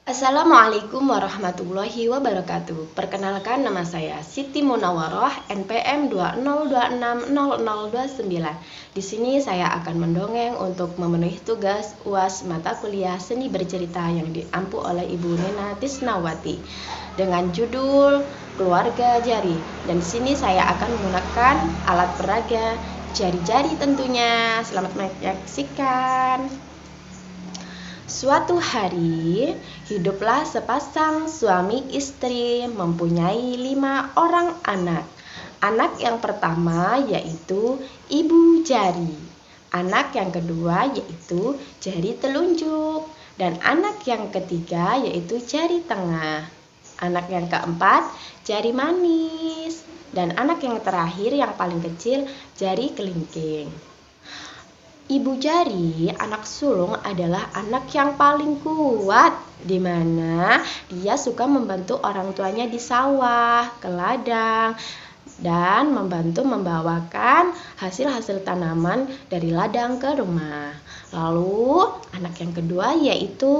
Assalamualaikum warahmatullahi wabarakatuh. Perkenalkan, nama saya Siti Munawaroh, NPM 20260029. Di sini saya akan mendongeng untuk memenuhi tugas UAS mata kuliah Seni Bercerita yang diampu oleh Ibu Nena Tisnawati dengan judul Keluarga Jari. Dan di sini saya akan menggunakan alat peraga jari-jari tentunya. Selamat menyaksikan. Suatu hari, hiduplah sepasang suami istri mempunyai 5 orang anak. Anak yang pertama yaitu ibu jari. Anak yang kedua yaitu jari telunjuk. Dan anak yang ketiga yaitu jari tengah. Anak yang keempat jari manis. Dan anak yang terakhir yang paling kecil jari kelingking. Ibu jari, anak sulung, adalah anak yang paling kuat, di mana dia suka membantu orang tuanya di sawah, ke ladang, dan membantu membawakan hasil-hasil tanaman dari ladang ke rumah. Lalu anak yang kedua yaitu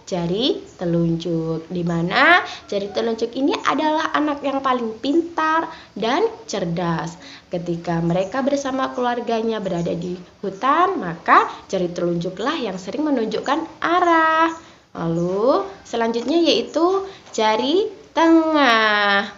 jari telunjuk, di mana jari telunjuk ini adalah anak yang paling pintar dan cerdas. Ketika mereka bersama keluarganya berada di hutan, maka jari telunjuklah yang sering menunjukkan arah. Lalu selanjutnya yaitu jari tengah.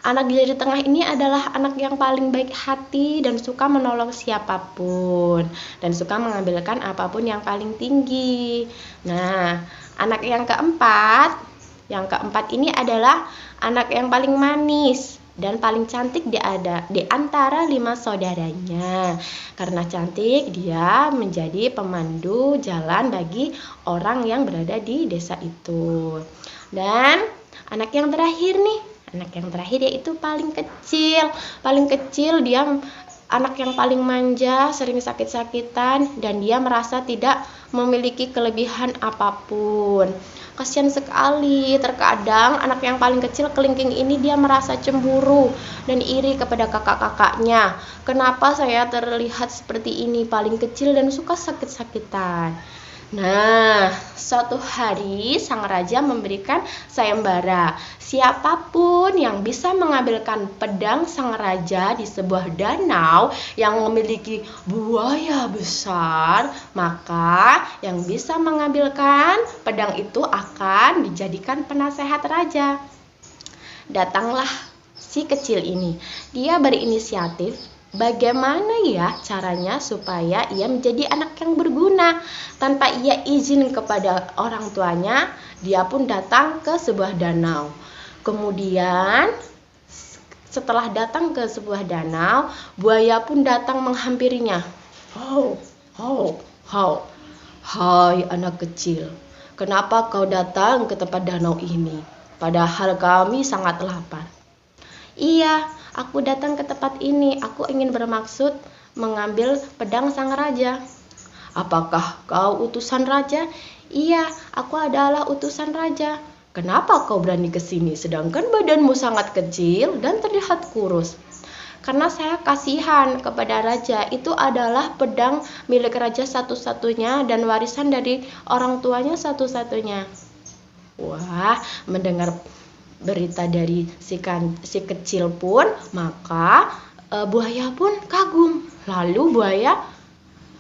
Anak jari tengah ini adalah anak yang paling baik hati dan suka menolong siapapun dan suka mengambilkan apapun yang paling tinggi. Nah, anak yang keempat ini adalah anak yang paling manis dan paling cantik di antara 5 saudaranya. Karena cantik, dia menjadi pemandu jalan bagi orang yang berada di desa itu. Dan anak yang terakhir yaitu paling kecil. Paling kecil, dia anak yang paling manja, sering sakit-sakitan, dan dia merasa tidak memiliki kelebihan apapun. Kasihan sekali, terkadang anak yang paling kecil kelingking ini dia merasa cemburu dan iri kepada kakak-kakaknya. Kenapa saya terlihat seperti ini, paling kecil dan suka sakit-sakitan? Nah, suatu hari sang raja memberikan sayembara. Siapapun yang bisa mengambilkan pedang sang raja di sebuah danau yang memiliki buaya besar, maka yang bisa mengambilkan pedang itu akan dijadikan penasehat raja. Datanglah si kecil ini. Dia berinisiatif, bagaimana ya caranya supaya ia menjadi anak yang berguna. Tanpa ia izin kepada orang tuanya, dia pun datang ke sebuah danau. Kemudian setelah datang ke sebuah danau, buaya pun datang menghampirinya. Hai anak kecil, kenapa kau datang ke tempat danau ini? Padahal kami sangat lapar. Iya, aku datang ke tempat ini. Aku ingin bermaksud mengambil pedang sang raja. Apakah kau utusan raja? Iya, aku adalah utusan raja. Kenapa kau berani ke sini sedangkan badanmu sangat kecil dan terlihat kurus? Karena saya kasihan kepada raja. Itu adalah pedang milik raja satu-satunya dan warisan dari orang tuanya satu-satunya. Wah, mendengar berita dari si kecil pun, maka buaya pun kagum. Lalu buaya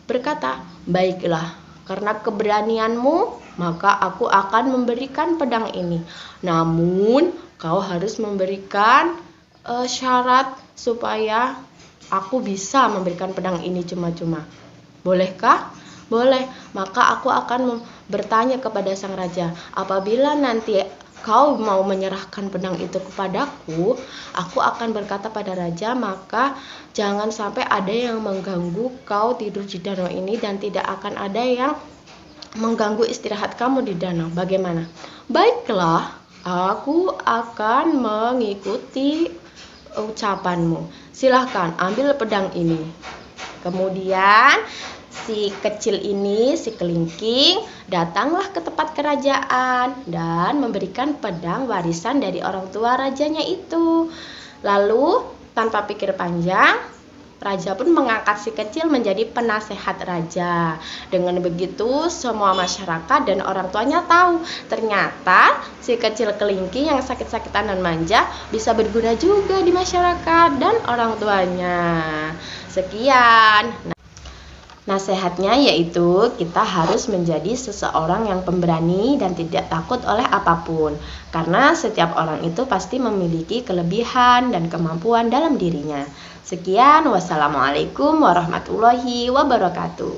berkata, baiklah, karena keberanianmu, maka aku akan memberikan pedang ini. Namun kau harus memberikan syarat supaya aku bisa memberikan pedang ini cuma-cuma. Bolehkah? Boleh. Maka aku akan bertanya kepada sang raja, apabila nanti kau mau menyerahkan pedang itu kepadaku, aku akan berkata pada raja, maka jangan sampai ada yang mengganggu kau tidur di danau ini dan tidak akan ada yang mengganggu istirahat kamu di danau. Bagaimana? Baiklah, aku akan mengikuti ucapanmu. Silahkan ambil pedang ini. Kemudian si kecil ini, si kelingking, datanglah ke tempat kerajaan dan memberikan pedang warisan dari orang tua rajanya itu. Lalu tanpa pikir panjang, Raja pun mengangkat si kecil menjadi penasehat raja. Dengan begitu, semua masyarakat dan orang tuanya tahu ternyata si kecil kelingking yang sakit-sakitan dan manja bisa berguna juga di masyarakat dan orang tuanya. Sekian. Nasihatnya yaitu kita harus menjadi seseorang yang pemberani dan tidak takut oleh apapun. Karena setiap orang itu pasti memiliki kelebihan dan kemampuan dalam dirinya. Sekian, wassalamualaikum warahmatullahi wabarakatuh.